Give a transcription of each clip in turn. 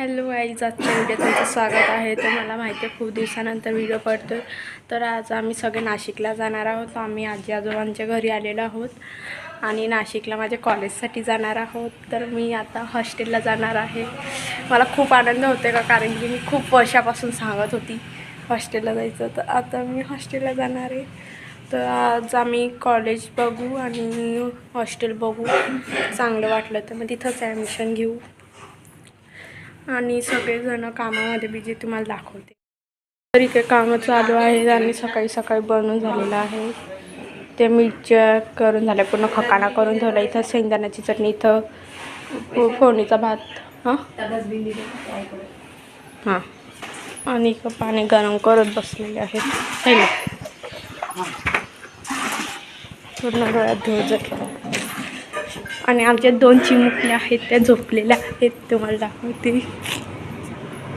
Hello guys, आजच्या व्हिडिओत तुमचं स्वागत आहे. तर मला माहिती आहे खूप दिवसानंतर व्हिडिओ पडतो. तर आज आम्ही सगळे नाशिकला जाणार आहोत. आम्ही आजी आजोबांच्या घरी आलेलो आहोत आणि नाशिकला माझ्या कॉलेजसाठी जाणार आहोत. तर मी आता हॉस्टेलला जाणार आहे. मला खूप आनंद होते कारण की मी खूप वर्षापासून सांगत होती हॉस्टेलला जायचं. तर आता मी हॉस्टेलला जाणार आहे. तर आज आम्ही कॉलेज बघू आणि हॉस्टेल बघू. चांगलं वाटलं तर मग तिथंच ॲडमिशन घेऊ आणि सगळेजण कामामध्ये बिझी, तुम्हाला दाखवते. तर इथे कामं चालू आहेत आणि सकाळी सकाळी बनवून झालेलं आहे. ते मिरच्या करून झाल्या, पूर्ण खकाना करून ठेवला. इथं शेंगदाण्याची चटणी, इथं फोडणीचा भात. हां आणि इथं पाणी गरम करत बसलेले आहेत. पहिलं पूर्ण डोळ्यात धूळ जाईल. आणि आमच्या 2 चिमुकल्या आहेत, त्या झोपलेल्या आहेत. तुम्हाला दाखवते.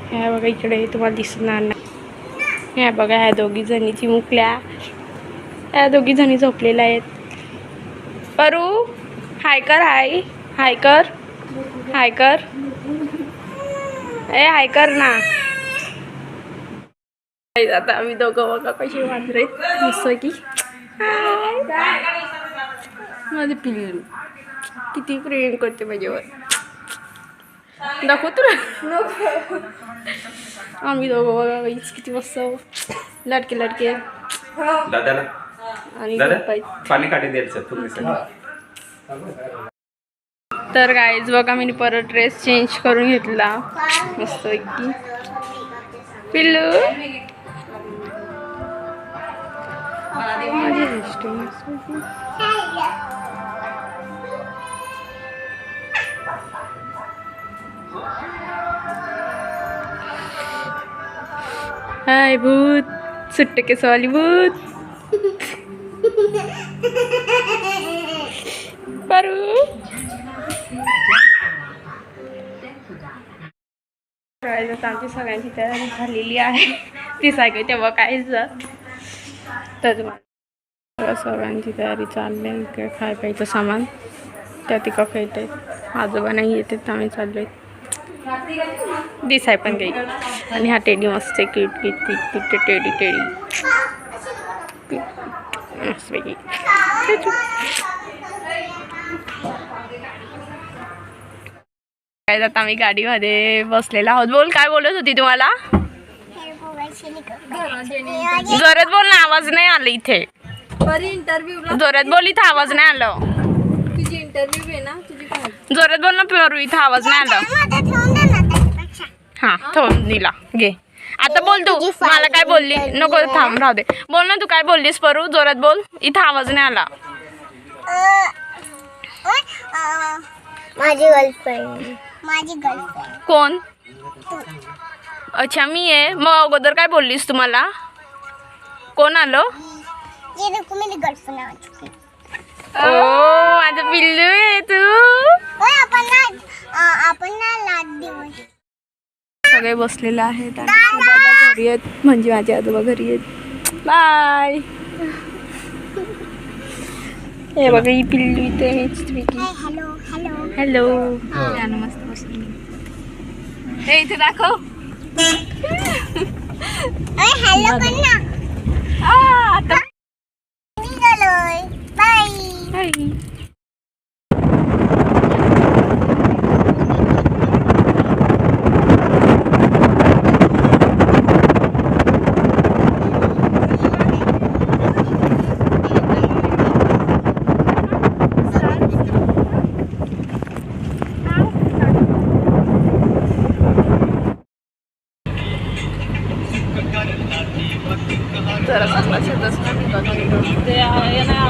ह्या बघा, इकडे तुम्हाला दिसणार नाही. ह्या बघा, ह्या 2 जणी चिमुकल्या, ह्या 2 जणी झोपलेल्या आहेत. परू, हाय कर. हाय हाय कर, हाय कर. ए हाय कर ना. आता आम्ही दोघं बघा कशी वांदरे आहेत मस्त की. माझे पिल्लू किती प्रेम करते माझ्यावर. दाखव तुला. आम्ही दोघं बघा किती मस्त लटके लटके दादाला आणि पाणी काढून द्यायचं. तर गाईज बघा, मी परत ड्रेस चेंज करून घेतला मस्त की. पिल्लू माझी हाय भूत, सुट्टे केसवाली भूत. परू आमची सगळ्यांची तयारी झालेली आहे. ती सांगते तेव्हा कायचं. तर सगळ्यांची तयारी चालली आहे. इकडे खाय प्यायचं सामान, त्या तिका खेळत आहेत. आजोबा नाही येते तर आम्ही चाललो आहे. दिसाय पण काही. आणि हा टेडी मस्त आहे, cute cute cute cute teddy teddy मस्तपैकी. काय जात आम्ही गाडीमध्ये बसलेला आहोत. बोल, काय बोलत होती तुम्हाला? जोरात बोल ना, आवाज नाही आला इथे. जोरात बोल, इथं आवाज नाही आलं. तुझी इंटरव्ह्यू आहे ना, तुझी जोरात बोल ना पेरू, इथं आवाज नाही आला. हा ठेवून दिला, घे. आता बोल तू. मला काय बोलली? नको, थांब, राहू दे. बोल ना, तू काय बोललीस परू? जोरात बोल, इथं आवाज नाही आला. माझी गर्लफ्रेंड. कोण? अच्छा, मी आहे. मग अगोदर काय बोललीस तुम्हाला? कोण आलो? ओ माझं पिल्लू आहे तू. सगळे बसलेले आहेत आणि घरी आहेत, म्हणजे माझे आजोबा घरी आहेत. बाय. हे बघा, ही पिल्लू इथे हॅलो. मस्त बसली. हे इथे दाखव. आता बाय. जरा चांगला शेत असणार ते आहे ना.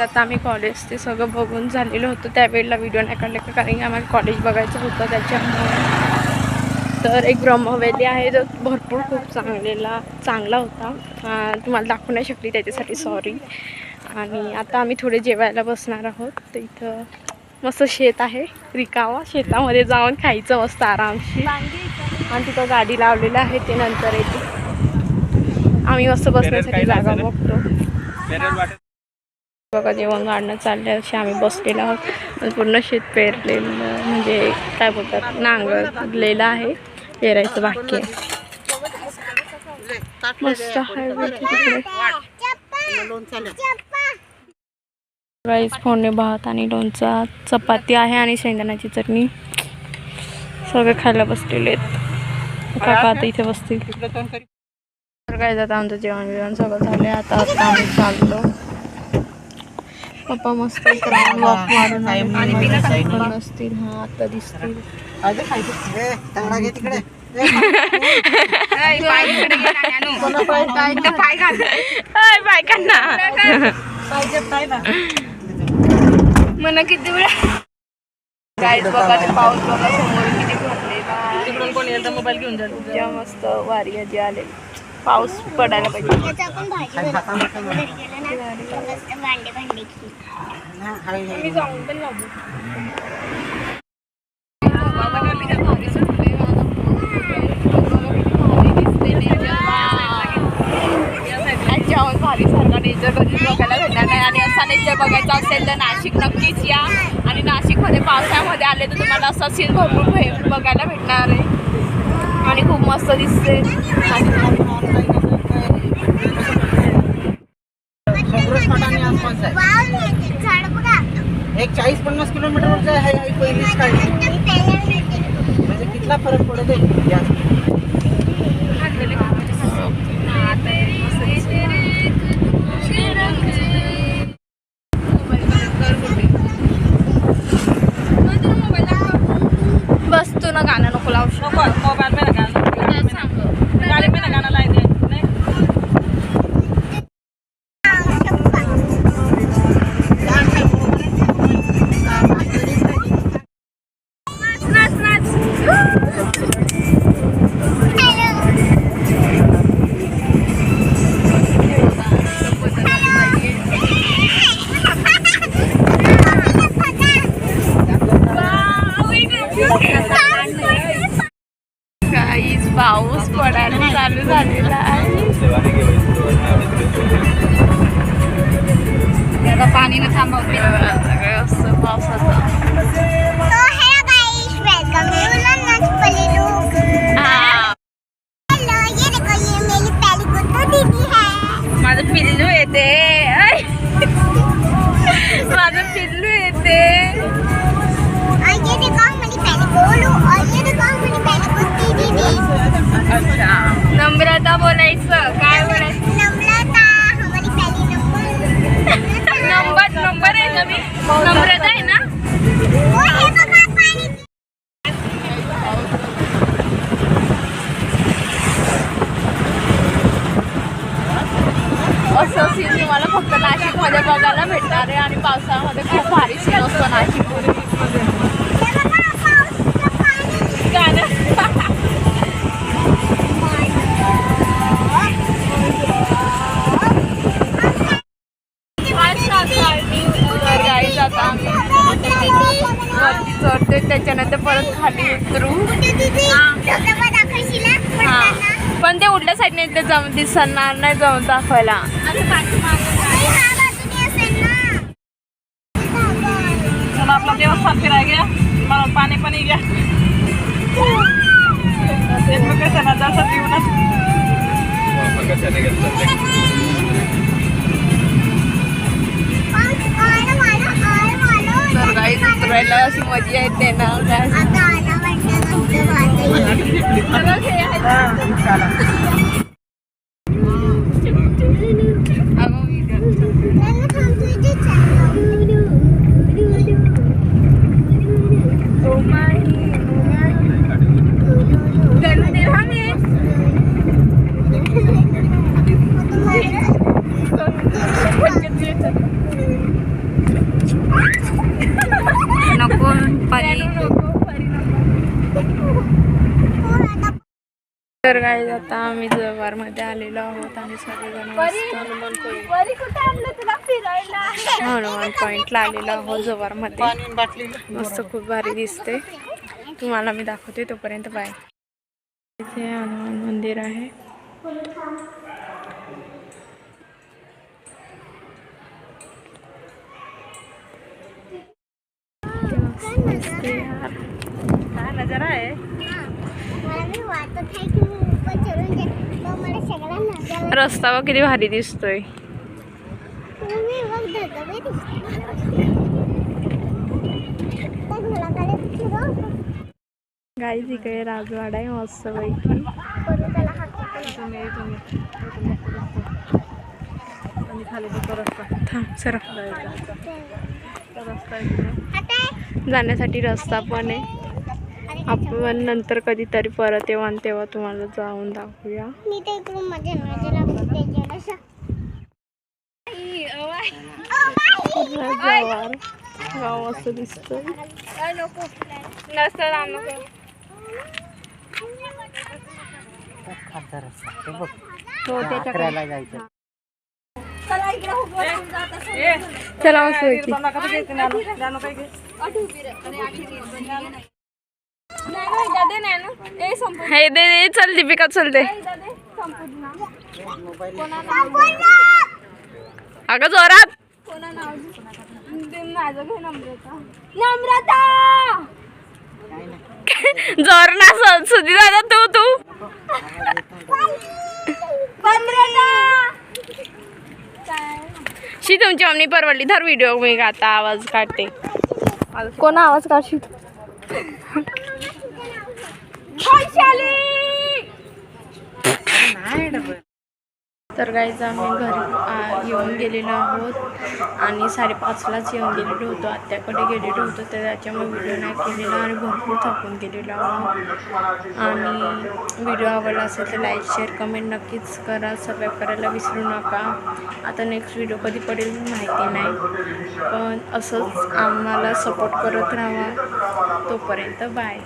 आता आम्ही कॉलेज ते सगळं बघून झालेलं होतं. त्यावेळेला व्हिडिओ नाही काढले का, कारण की आम्हाला कॉलेज बघायचं होतं त्याच्यामुळे. तर एक ब्रह्मवेली आहे जो भरपूर खूप चांगला होता. तुम्हाला दाखवू नाही शकली त्याच्यासाठी सॉरी. आणि आता आम्ही थोडे जेवायला बसणार आहोत. तर इथं मस्त शेत आहे रिकावा, शेतामध्ये जाऊन खायचं मस्त आरामशी. आणि तिथं गाडी लावलेलं आहे ते नंतर येते. आम्ही मस्त बसण्यासाठी जागा बघतो. बघा जेवण गाडणं चाललं असे आम्ही बसलेलो आहोत. पूर्ण शेत पेरलेलं म्हणजे काय बोलतात नांगरलेलं आहे, पेरायचं बाकी आहे. मस्त आहे तिकडे राईस, फोडणी भात आणि लोणचा, चपाती आहे आणि शेंगदाण्याची चटणी. सगळे खायला बसलेले आहेत. काका आता इथे बसतील. तर काय जातं आमचं जेवण सगळं झालं. आता आम्ही चाललो. पप्पा मस्त वॉक मारून नसतील. हा आता दिसतील. मला किती वेळ गाईज बघा ते पाऊस बघा समोर किती भरलेला. तिकडून कोण येईल तर मोबाईल घेऊन जातो. मस्त वारी आजी आले. पाऊस पडायला पाहिजे. मी जाऊन पण लागू. जेवण भारी सारखा नेचर कधीच बघायला भेटणार नाही. आणि असा नेचर बघायचा असेल तर नाशिक नक्कीच या. आणि नाशिकमध्ये पावसाळ्यामध्ये आले तर तुम्हाला असा सीन भरपूर बघायला भेटणार आहे. आणि खूप मस्त दिसते. एक 40-50 किलोमीटरवरचं आहे पहिलीच काढली. म्हणजे कितला फरक पडत आहे. बस तू ना गाणं नको लावू शकतो. मोबाईल में गाना गाड़ी में गाना लाई दे. काहीच पाऊस पडायला चालू झालेला आहे. आता पाणी न थांबवते सगळं असं पावसाचं. माझं पिल्लू येते. माझं पिल्लू येते. नम्रता बोलायचं. काय बोलायचं? नंबर आहे ना मी. नम्रता आहे ना. असं सीन तुम्हाला फक्त नाशिकमध्ये बघायला भेटणार आहे. आणि पावसाळ्यामध्ये खूप भारी सीन असतो नाशिकमध्ये. वरती चढते त्याच्यानंतर परत खाली उतरू. हा पण ते उडल्या साईडने ते दिसणार नाही जाऊन दाखवायला. चला आपला देवस्थान फिरायला गया. मला पाणी पण घ्या. तर काही उतरायला अशी मजा येते ना. तर काय आता आम्ही जव्हारमध्ये आलेलो आहोत आणि सगळेजण मस्त हनुमान पॉईंटला आलेलो आहोत जव्हारमध्ये. पाणी बाटली मस्त खूप भारी दिसते. तुम्हाला मी दाखवते तोपर्यंत बाय. इथे हनुमान मंदिर आहे. मस्त दिसते यार. काय नजारा आहे. रस्ता बघ किती भारी दिसतोय. गाईज इकडे राजवाडा आहे मस्त पैकी. थांब सर. जाण्यासाठी रस्ता पण आहे. आपण नंतर कधीतरी परत येऊ आणि तेव्हा तुम्हाला जाऊन दाखवूया. जव्हार गाव मस्त दिसतोय. खासदार असतात. ते बघ. हो त्याच्या अकराला जायचं. चला मस्त पैकी. हे दे दे चल दीपिका चल दे. अगं जोरात. जोर ना सुधी दादा तू शी तुमची मम्मी परवडली. धर व्हिडिओ मी आता आवाज काढते. कोण आवाज काढशी. तर गाईज आम्ही घरी येऊन गेलेलो आहोत आणि 5:30लाच येऊन गेलेलो होतो. आत्याकडे गेलेलो होतो तर त्याच्यामुळे व्हिडिओ नाही केलेला आणि भरपूर थकून गेलेलो आहोत. आणि व्हिडिओ आवडला असेल तर लाईक शेअर कमेंट नक्कीच करा. सबस्क्राईब करायला विसरू नका. आता नेक्स्ट व्हिडिओ कधी पडेल माहिती नाही, पण असंच आम्हाला सपोर्ट करत राहा. तोपर्यंत बाय.